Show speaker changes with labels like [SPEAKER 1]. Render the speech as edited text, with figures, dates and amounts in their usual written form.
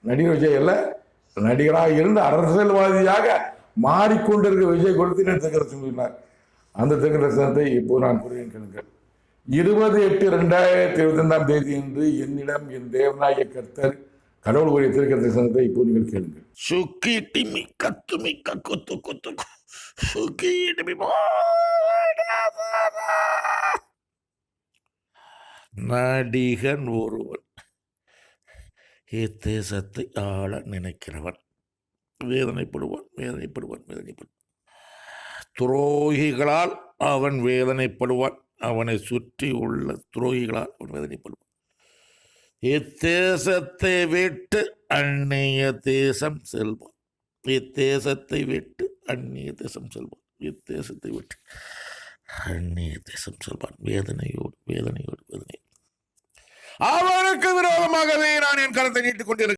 [SPEAKER 1] நடிகர் விஜய் அல்ல, நடிகராக இருந்து அரசியல்வாதியாக மாறிக்கொண்டிருக்க விஜய் கொடுத்து திருக்கரசம் சொன்னார். அந்த திருக்கரசனத்தை இப்போ நான் கூறுகிறேன் கேளுங்கள். 20/8/2025 என்று என்னிடம் என் தேவநாயக கர்த்தர் கடவுள் கூறிய திருக்கரசனத்தை இப்போ நீங்கள் கேளுங்கள். சுக்கிட்டிமி கத்துமி கத்து குத்து சுக்கிட்டிமி நடிகன் ஒருவன் இத்தேசத்தை ஆள நினைக்கிறவன் வேதனைப்படுவான். துரோகிகளால் அவன் வேதனைப்படுவான். அவனை சுற்றி உள்ள துரோகிகளால் அவன் வேதனைப்படுவான். இத்தேசத்தை விட்டு அந்நிய தேசம் செல்வான். இத்தேசத்தை விட்டு அந்நிய தேசம் செல்வான். இத்தேசத்தை விட்டு அந்நிய தேசம் செல்வான். வேதனையோடு அவனுக்கு விரோதமாகவே நான் என் கரத்தை நீட்டிக் கொண்டிருக்கிறேன்.